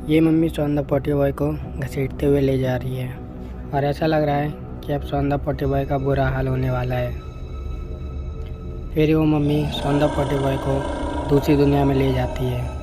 ये मम्मी सौंदा पोटी बॉय को घसीटते हुए ले जा रही है और ऐसा लग रहा है कि अब सौंदा पोटी बॉय का बुरा हाल होने वाला है। फिर वो मम्मी सौंदा पोटी बॉय को दूसरी दुनिया में ले जाती है।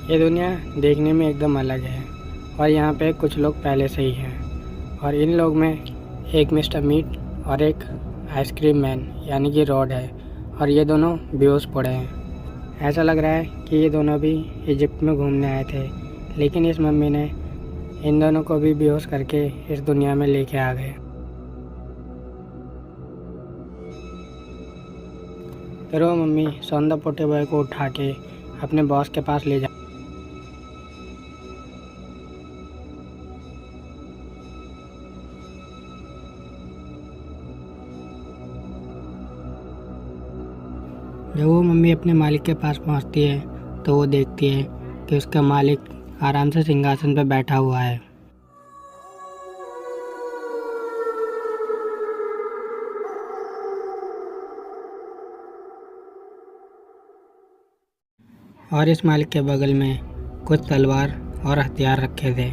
ये दुनिया देखने में एकदम अलग है और यहाँ पे कुछ लोग पहले से ही हैं और इन लोग में एक मिस्टर मीट और एक आइसक्रीम मैन यानी कि रॉड है और ये दोनों बेहोश पड़े हैं। ऐसा लग रहा है कि ये दोनों भी इजिप्ट में घूमने आए थे, लेकिन इस मम्मी ने इन दोनों को भी बेहोश करके इस दुनिया में लेके आ गए। फिर वो मम्मी सौंदा पोटे बॉय को उठा के अपने बॉस के पास ले जा। जब वो मम्मी अपने मालिक के पास पहुंचती है तो वो देखती है कि उसका मालिक आराम से सिंहासन पर बैठा हुआ है। और इस मालिक के बगल में कुछ तलवार और हथियार रखे थे।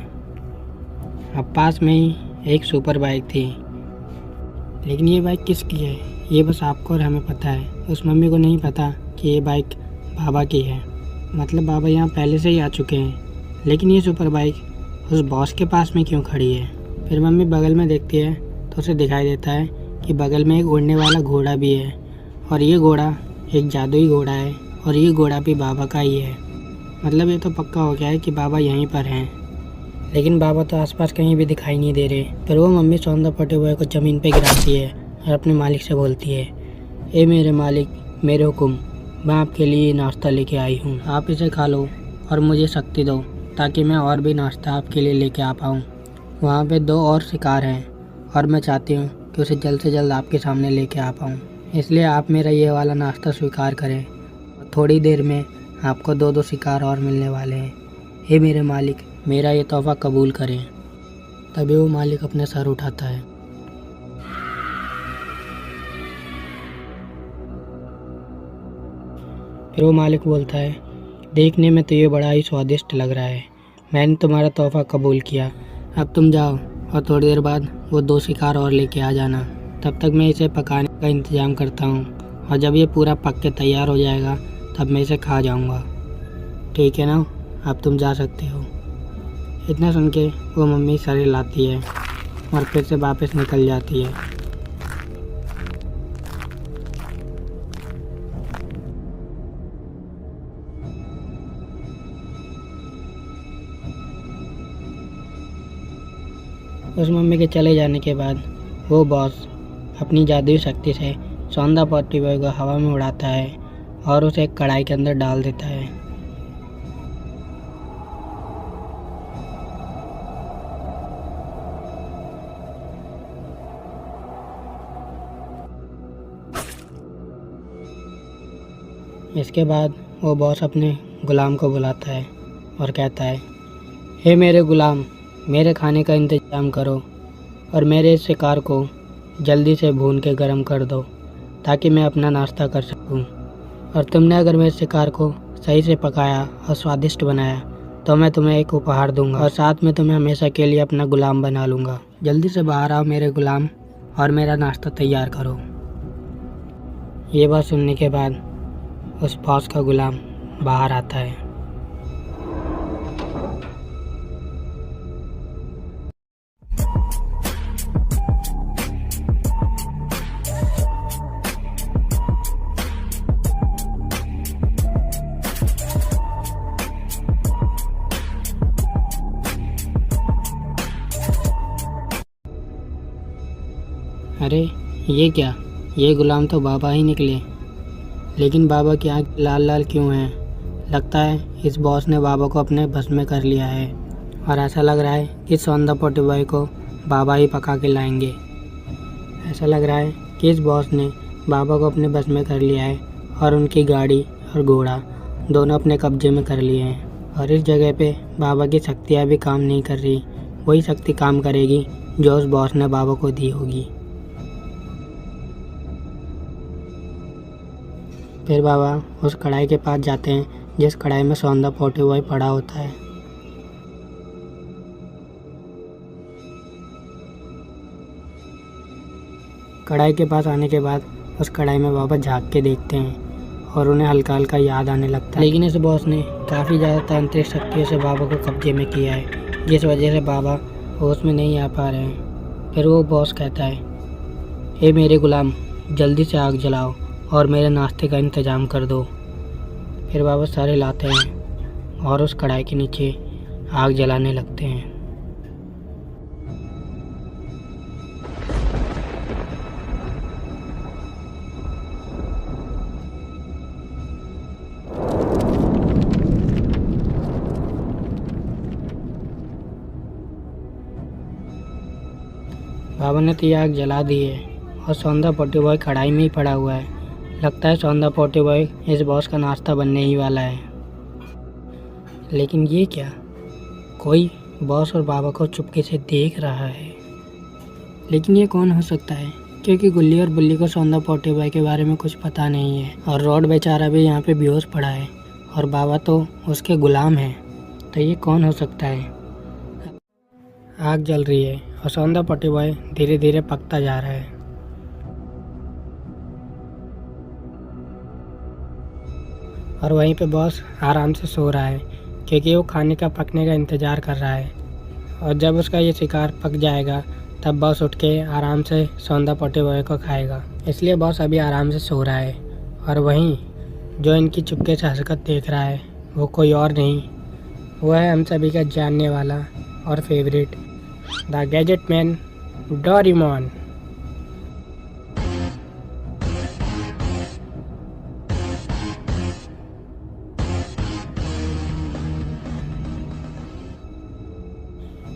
अब पास में ही एक सुपर बाइक थी, लेकिन ये बाइक किसकी है ये बस आपको और हमें पता है। उस मम्मी को नहीं पता कि ये बाइक बाबा की है, मतलब बाबा यहाँ पहले से ही आ चुके हैं, लेकिन ये सुपर बाइक उस बॉस के पास में क्यों खड़ी है। फिर मम्मी बगल में देखती है तो उसे दिखाई देता है कि बगल में एक उड़ने वाला घोड़ा भी है और ये घोड़ा एक जादुई घोड़ा है और ये घोड़ा भी बाबा का ही है। मतलब ये तो पक्का हो गया है कि बाबा यहीं पर हैं, लेकिन बाबा तो आसपास कहीं भी दिखाई नहीं दे रहे। फिर वो मम्मी सौंदा पोटे बॉय को ज़मीन पे गिराती है और अपने मालिक से बोलती है, ए मेरे मालिक, मेरे हुक्म, मैं आपके लिए नाश्ता लेके आई हूँ, आप इसे खा लो और मुझे शक्ति दो ताकि मैं और भी नाश्ता आपके लिए लेके आ पाऊँ। वहाँ पे 2 और शिकार हैं और मैं चाहती हूँ कि उसे जल्द से जल्द आपके सामने लेके आ पाऊँ, इसलिए आप मेरा ये वाला नाश्ता स्वीकार करें और थोड़ी देर में आपको 2 शिकार और मिलने वाले हैं। हे मेरे मालिक, मेरा ये तोहफ़ा कबूल करें। तभी वो मालिक अपने सर उठाता है। फिर वो मालिक बोलता है, देखने में तो ये बड़ा ही स्वादिष्ट लग रहा है, मैंने तुम्हारा तोहफ़ा कबूल किया, अब तुम जाओ और थोड़ी देर बाद वो 2 शिकार और लेके आ जाना। तब तक मैं इसे पकाने का इंतज़ाम करता हूँ और जब ये पूरा पक के तैयार हो जाएगा तब मैं इसे खा जाऊँगा। ठीक है ना, अब तुम जा सकते हो। इतना सुन के वो मम्मी सर लाती है और फिर से वापस निकल जाती है। उस मम्मी के चले जाने के बाद वो बॉस अपनी जादुई शक्ति से सौंदा पोटी बॉय को हवा में उड़ाता है और उसे एक कढ़ाई के अंदर डाल देता है। इसके बाद वो बॉस अपने गुलाम को बुलाता है और कहता है, हे मेरे गुलाम, मेरे खाने का इंतज़ाम करो और मेरे इस शिकार को जल्दी से भून के गर्म कर दो ताकि मैं अपना नाश्ता कर सकूं। और तुमने अगर मेरे शिकार को सही से पकाया और स्वादिष्ट बनाया तो मैं तुम्हें एक उपहार दूंगा और साथ में तुम्हें हमेशा के लिए अपना गुलाम बना लूँगा। जल्दी से बाहर आओ मेरे गुलाम और मेरा नाश्ता तैयार करो। ये बात सुनने के बाद उस बॉस का गुलाम बाहर आता है। अरे ये क्या, ये गुलाम तो बाबा ही निकले, लेकिन बाबा की आँख लाल लाल क्यों हैं? लगता है इस बॉस ने बाबा को अपने बस में कर लिया है और ऐसा लग रहा है कि सौंदा पोटी बॉय को बाबा ही पका के लाएंगे। ऐसा लग रहा है कि इस बॉस ने बाबा को अपने बस में कर लिया है और उनकी गाड़ी और घोड़ा दोनों अपने कब्जे में कर लिए हैं। और इस जगह पे बाबा की शक्तियाँ भी काम नहीं कर रही, वही शक्ति काम करेगी जो उस बॉस ने बाबा को दी होगी। फिर बाबा उस कढ़ाई के पास जाते हैं जिस कढ़ाई में सौंदा पोते हुए पड़ा होता है। कढ़ाई के पास आने के बाद उस कढ़ाई में बाबा झाँक के देखते हैं और उन्हें हल्का हल्का याद आने लगता है। लेकिन इस बॉस ने काफ़ी ज़्यादा तांत्रिक शक्तियों से बाबा को कब्जे में किया है, जिस वजह से बाबा होश में नहीं आ पा रहे हैं। फिर वो बॉस कहता है, हे मेरे गुलाम, जल्दी से आग जलाओ और मेरे नाश्ते का इंतज़ाम कर दो। फिर बाबा सारे लाते हैं और उस कढ़ाई के नीचे आग जलाने लगते हैं। बाबा ने तो ये आग जला दी है और सौंदा पोते बॉय कढ़ाई में ही पड़ा हुआ है। लगता है सौंदा पोते बॉय इस बॉस का नाश्ता बनने ही वाला है। लेकिन ये क्या, कोई बॉस और बाबा को चुपके से देख रहा है। लेकिन ये कौन हो सकता है, क्योंकि गुल्ली और बुल्ली को सौंदा पोते बॉय के बारे में कुछ पता नहीं है और रॉड बेचारा भी यहाँ पे बेहोश पड़ा है और बाबा तो उसके गुलाम हैं। तो ये कौन हो सकता है। आग जल रही है और सौंदा पोते बॉय धीरे धीरे पकता जा रहा है। और वहीं पे बॉस आराम से सो रहा है क्योंकि वो खाने का पकने का इंतज़ार कर रहा है। और जब उसका ये शिकार पक जाएगा तब बॉस उठ के आराम से सौंदा पोते बॉय को खाएगा। इसलिए बॉस अभी आराम से सो रहा है। और वहीं जो इनकी चुपके से हरकत देख रहा है वो कोई और नहीं, वो है हम सभी का जानने वाला और favourite the gadget man Doraemon.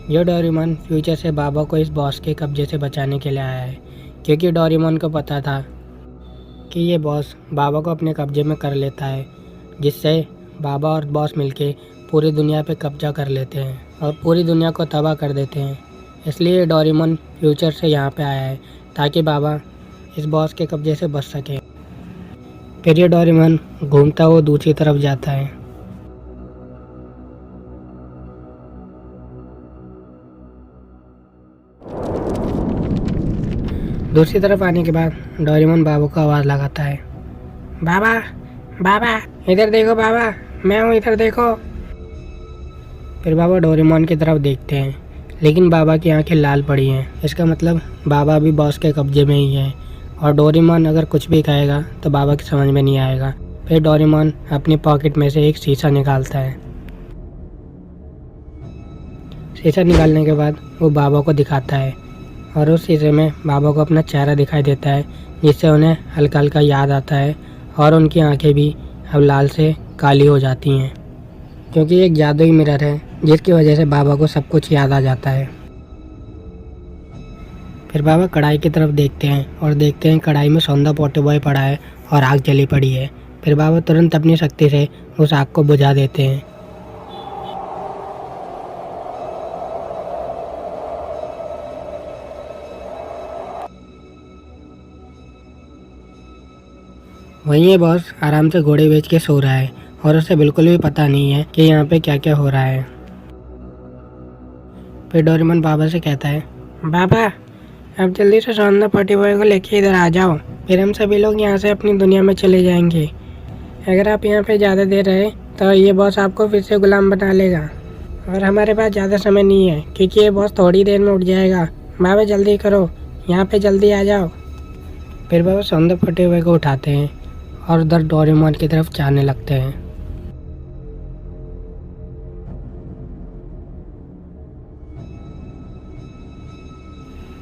ये डोरेमोन फ्यूचर से बाबा को इस बॉस के कब्जे से बचाने के लिए आया है, क्योंकि डोरेमोन को पता था कि ये बॉस बाबा को अपने कब्जे में कर लेता है, जिससे बाबा और बॉस मिलके पूरी दुनिया पे कब्जा कर लेते हैं और पूरी दुनिया को तबाह कर देते हैं। इसलिए डोरेमोन फ्यूचर से यहाँ पे आया है ताकि बाबा इस बॉस के कब्जे से बच सके। फिर ये डोरेमोन घूमता हुआ दूसरी तरफ जाता है। दूसरी तरफ आने के बाद डोरेमोन बाबा को आवाज़ लगाता है, बाबा बाबा इधर देखो, बाबा मैं हूँ, इधर देखो। फिर बाबा डोरेमोन की तरफ देखते हैं, लेकिन बाबा की आंखें लाल पड़ी हैं। इसका मतलब बाबा भी बॉस के कब्जे में ही है और डोरेमोन अगर कुछ भी कहेगा तो बाबा की समझ में नहीं आएगा। फिर डोरेमोन अपनी पॉकेट में से एक शीशा निकालता है। शीशा निकालने के बाद वो बाबा को दिखाता है और उस शीशे में बाबा को अपना चेहरा दिखाई देता है, जिससे उन्हें हल्का हल्का याद आता है और उनकी आंखें भी अब लाल से काली हो जाती हैं, क्योंकि एक जादुई मिरर है जिसकी वजह से बाबा को सब कुछ याद आ जाता है। फिर बाबा कढ़ाई की तरफ देखते हैं और देखते हैं कढ़ाई में सौंदा पोते बॉय पड़ा है और आग जली पड़ी है। फिर बाबा तुरंत अपनी शक्ति से उस आग को बुझा देते हैं। वहीं ये बॉस आराम से घोड़े बेच के सो रहा है और उसे बिल्कुल भी पता नहीं है कि यहाँ पे क्या क्या हो रहा है। फिर डोरेमोन बाबा से कहता है, बाबा अब जल्दी से सौंदा पोते बॉय को लेके इधर आ जाओ, फिर हम सभी लोग यहाँ से अपनी दुनिया में चले जाएंगे। अगर आप यहाँ पे ज़्यादा देर रहे तो ये बॉस आपको फिर से गुलाम बना लेगा और हमारे पास ज़्यादा समय नहीं है क्योंकि ये बॉस थोड़ी देर में उठ जाएगा। बाबा जल्दी करो, यहाँ पे जल्दी आ जाओ। फिर बाबा सौंदा पोते बॉय को उठाते हैं और उधर डोरेमोन की तरफ जाने लगते हैं।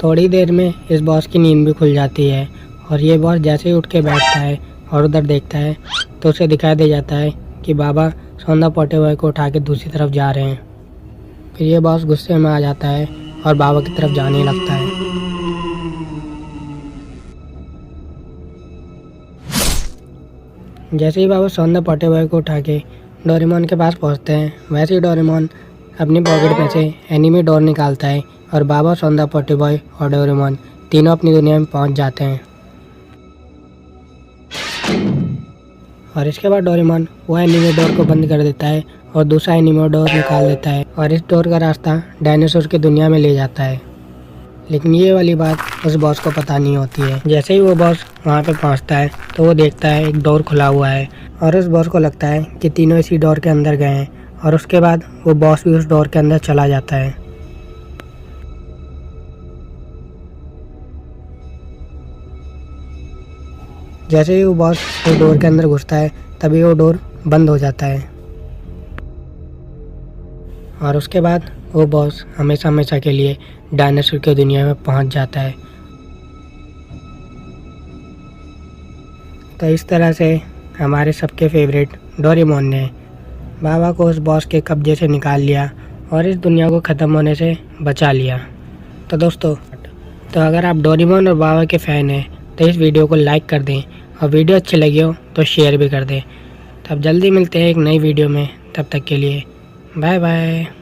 थोड़ी देर में इस बॉस की नींद भी खुल जाती है और ये बॉस जैसे ही उठ के बैठता है और उधर देखता है तो उसे दिखाई दे जाता है कि बाबा सौंदा पोते बॉय को उठा के दूसरी तरफ जा रहे हैं। फिर ये बॉस गुस्से में आ जाता है और बाबा की तरफ जाने लगता है। जैसे ही बाबा सौंदा पोटे बॉय को उठा के डोरेमोन के पास पहुंचते हैं, वैसे ही डोरेमोन अपनी पॉकेट में से एनीमी डोर निकालता है और बाबा, सौंदा पोटे बॉय और डोरेमोन तीनों अपनी दुनिया में पहुंच जाते हैं। और इसके बाद डोरेमोन वो एनीमी डोर को बंद कर देता है और दूसरा एनीमी डोर निकाल देता है और इस डोर का रास्ता डायनासोर की दुनिया में ले जाता है। लेकिन ये वाली बात उस बॉस को पता नहीं होती है। जैसे ही वो बॉस वहाँ पे पहुँचता है तो वो देखता है एक डोर खुला हुआ है और उस बॉस को लगता है कि तीनों इसी डोर के अंदर गए हैं और उसके बाद वो बॉस भी उस डोर के अंदर चला जाता है। जैसे ही वो बॉस उस डोर के अंदर घुसता है तभी वो डोर बंद हो जाता है और उसके बाद वो बॉस हमेशा हमेशा के लिए डायनासोर की दुनिया में पहुंच जाता है। तो इस तरह से हमारे सबके फेवरेट डोरेमोन ने बाबा को उस बॉस के कब्जे से निकाल लिया और इस दुनिया को ख़त्म होने से बचा लिया। तो दोस्तों, तो अगर आप डोरेमोन और बाबा के फ़ैन हैं तो इस वीडियो को लाइक कर दें और वीडियो अच्छी लगी हो तो शेयर भी कर दें। तो अब जल्दी मिलते हैं एक नई वीडियो में, तब तक के लिए बाय बाय।